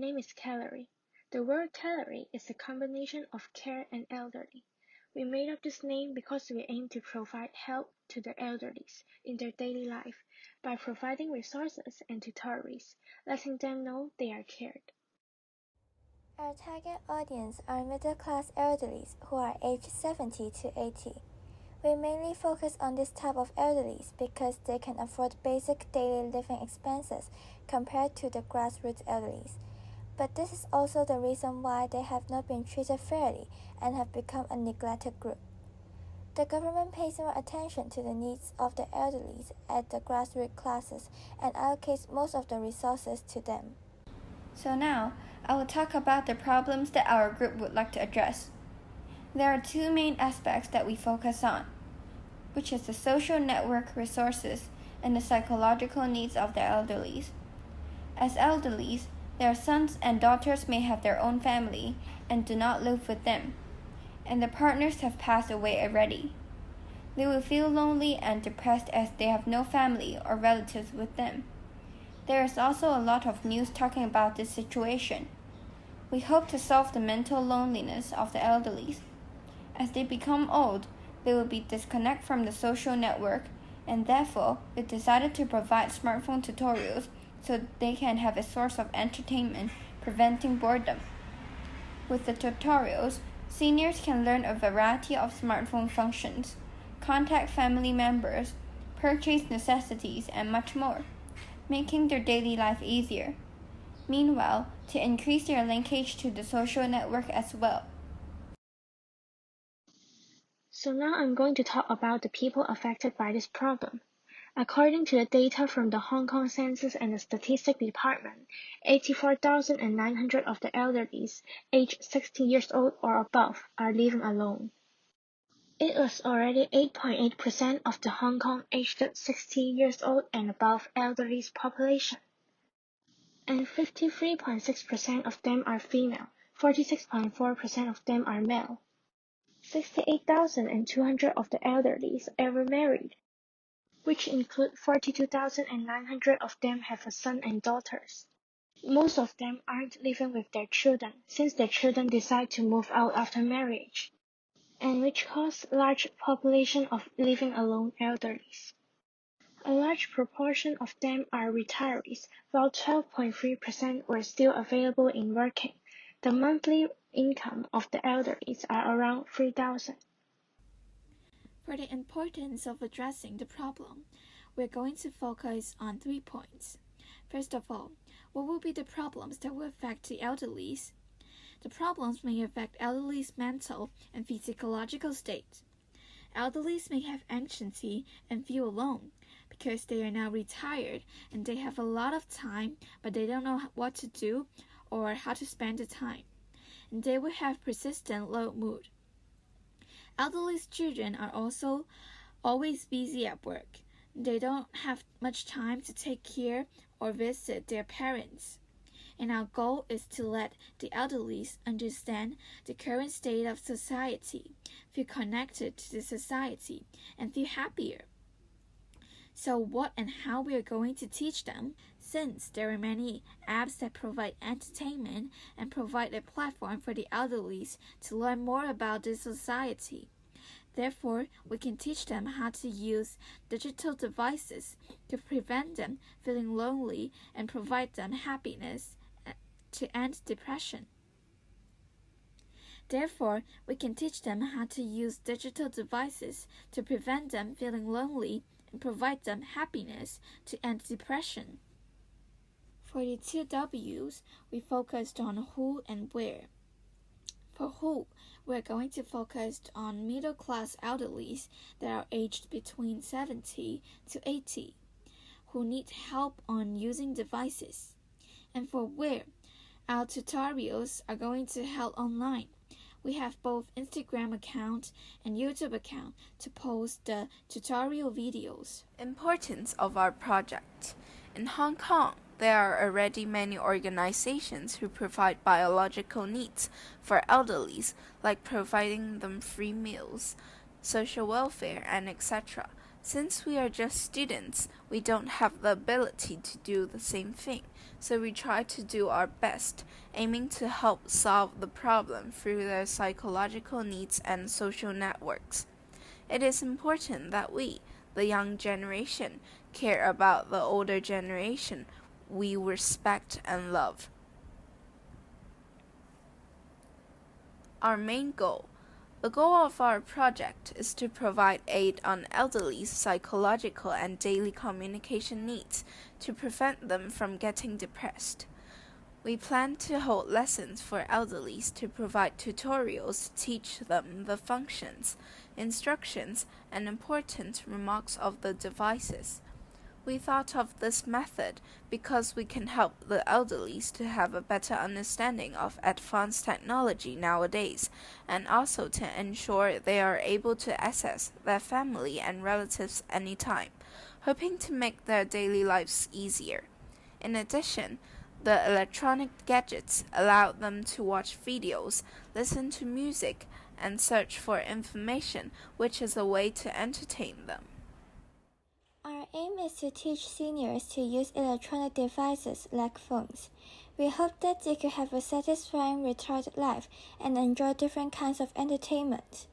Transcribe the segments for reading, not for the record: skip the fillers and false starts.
name is Carlerey. The word Carlerey is a combination of care and elderly. We made up this name because we aim to provide help to the elderly in their daily life by providing resources and tutorials, letting them know they are cared. Our target audience are middle-class elderly who are aged 70 to 80. We mainly focus on this type of elderly because they can afford basic daily living expenses compared to the grassroots elderly. But this is also the reason why they have not been treated fairly and have become a neglected group. The government pays more attention to the needs of the elderly at the grassroots classes and allocates most of the resources to them. So now, I will talk about the problems that our group would like to address. There are two main aspects that we focus on, which is the social network resources and the psychological needs of the elderly. As elderly, their sons and daughters may have their own family and do not live with them, and the partners have passed away already. They will feel lonely and depressed as they have no family or relatives with them. There is also a lot of news talking about this situation. We hope to solve the mental loneliness of the elderly. As they become old, they will be disconnected from the social network, and therefore we decided to provide smartphone tutorials so they can have a source of entertainment, preventing boredom. With the tutorials, seniors can learn a variety of smartphone functions, contact family members, purchase necessities, and much more, making their daily life easier. Meanwhile, to increase their linkage to the social network as well. So now I'm going to talk about the people affected by this problem. According to the data from the Hong Kong Census and the Statistics Department, 84,900 of the elderly aged 60 years old or above are living alone. It was already 8.8% of the Hong Kong aged 60 years old and above elderly population. And 53.6% of them are female, 46.4% of them are male. 68,200 of the elderly ever married, which include 42,900 of them have a son and daughters. Most of them aren't living with their children since their children decide to move out after marriage, and which cause large population of living alone elderly. A large proportion of them are retirees, while 12.3% were still available in working. The monthly income of the elderly are around 3,000. For the importance of addressing the problem, we're going to focus on 3 points. First of all, what will be the problems that will affect the elderly? The problems may affect elderly's mental and physiological state. Elderly may have anxiety and feel alone because they are now retired and they have a lot of time, but they don't know what to do or how to spend the time. And they will have persistent low mood. Elderly children are also always busy at work. They don't have much time to take care or visit their parents. And our goal is to let the elderly understand the current state of society, feel connected to the society, and feel happier. So what and how we are going to teach them, since there are many apps that provide entertainment and provide a platform for the elderly to learn more about this society. Therefore, we can teach them how to use digital devices to prevent them feeling lonely and provide them happiness to end depression. Therefore, we can teach them how to use digital devices to prevent them feeling lonely and provide them happiness to end depression. For the 2 W's, we focused on who and where. For who, we are going to focus on middle-class elderly that are aged between 70 to 80, who need help on using devices. And for where, our tutorials are going to held online. We have both Instagram account and YouTube account to post the tutorial videos. Importance of our project. In Hong Kong, there are already many organizations who provide biological needs for elderlies, like providing them free meals, social welfare, and etc. Since we are just students, we don't have the ability to do the same thing, so we try to do our best, aiming to help solve the problem through their psychological needs and social networks. It is important that we, the young generation, care about the older generation we respect and love. Our main goal. The goal of our project is to provide aid on elderly's psychological and daily communication needs to prevent them from getting depressed. We plan to hold lessons for elderlies to provide tutorials to teach them the functions, instructions, and important remarks of the devices. We thought of this method because we can help the elderlies to have a better understanding of advanced technology nowadays, and also to ensure they are able to access their family and relatives anytime, hoping to make their daily lives easier. In addition, the electronic gadgets allow them to watch videos, listen to music, and search for information, which is a way to entertain them. Our aim is to teach seniors to use electronic devices like phones. We hope that they could have a satisfying retired life and enjoy different kinds of entertainment.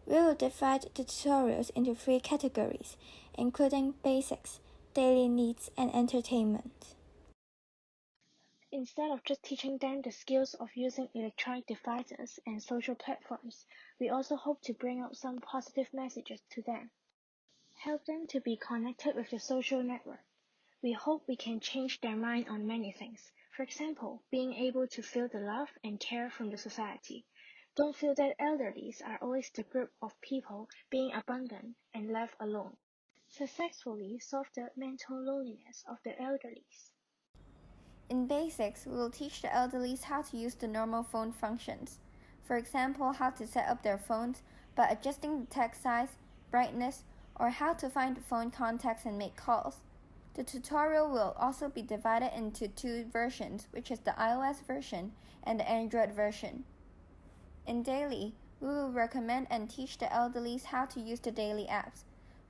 We will divide the tutorials into 3 categories, including basics, daily needs, and entertainment. Instead of just teaching them the skills of using electronic devices and social platforms, we also hope to bring out some positive messages to them. Help them to be connected with the social network. We hope we can change their mind on many things. For example, being able to feel the love and care from the society. Don't feel that elderlies are always the group of people being abandoned and left alone. Successfully solve the mental loneliness of the elderlies. In basics, we will teach the elderlies how to use the normal phone functions. For example, how to set up their phones by adjusting the text size, brightness, or how to find phone contacts and make calls. The tutorial will also be divided into 2 versions, which is the iOS version and the Android version. In daily, we will recommend and teach the elderlies how to use the daily apps.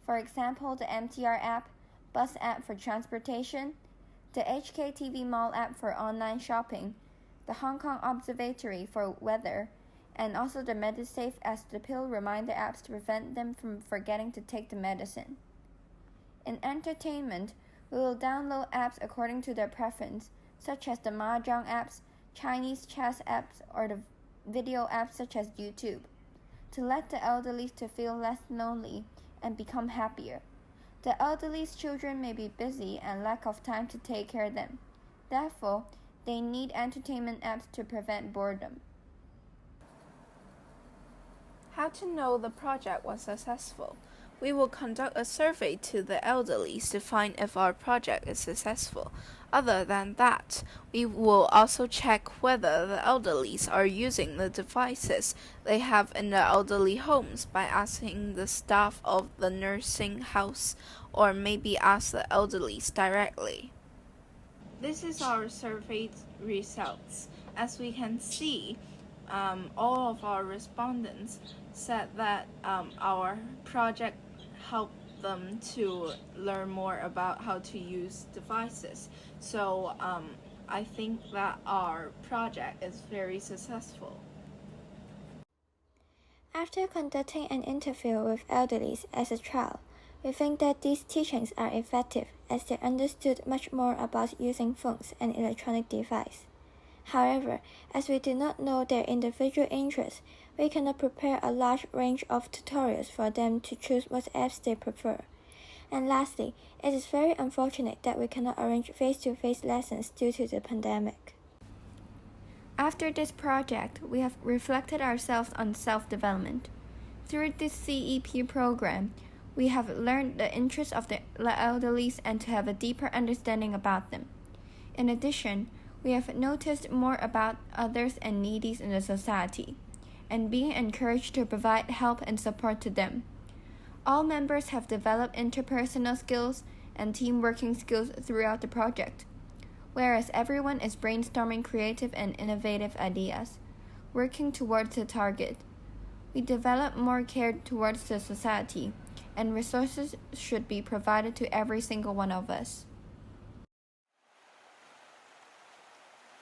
For example, the MTR app, bus app for transportation, the HKTV Mall app for online shopping, the Hong Kong Observatory for weather, and also the MediSafe as the pill reminder apps to prevent them from forgetting to take the medicine. In entertainment, we will download apps according to their preference, such as the Mahjong apps, Chinese chess apps, or the video apps such as YouTube, to let the elderly to feel less lonely and become happier. The elderly's children may be busy and lack of time to take care of them. Therefore, they need entertainment apps to prevent boredom. How to know the project was successful? We will conduct a survey to the elderly to find if our project is successful. Other than that, we will also check whether the elderly are using the devices they have in their elderly homes by asking the staff of the nursing house, or maybe ask the elderly directly. This is our survey results. As we can see, all of our respondents said that our project helped them to learn more about how to use devices. So I think that our project is very successful. After conducting an interview with elderlies as a trial, we think that these teachings are effective as they understood much more about using phones and electronic devices. However, as we do not know their individual interests, we cannot prepare a large range of tutorials for them to choose what apps they prefer. And lastly, it is very unfortunate that we cannot arrange face-to-face lessons due to the pandemic. After this project, we have reflected ourselves on self-development. Through this CEP program, we have learned the interests of the elderly and to have a deeper understanding about them. In addition, we have noticed more about others and needies in the society, and being encouraged to provide help and support to them. All members have developed interpersonal skills and team working skills throughout the project, whereas everyone is brainstorming creative and innovative ideas, working towards the target. We develop more care towards the society and resources should be provided to every single one of us.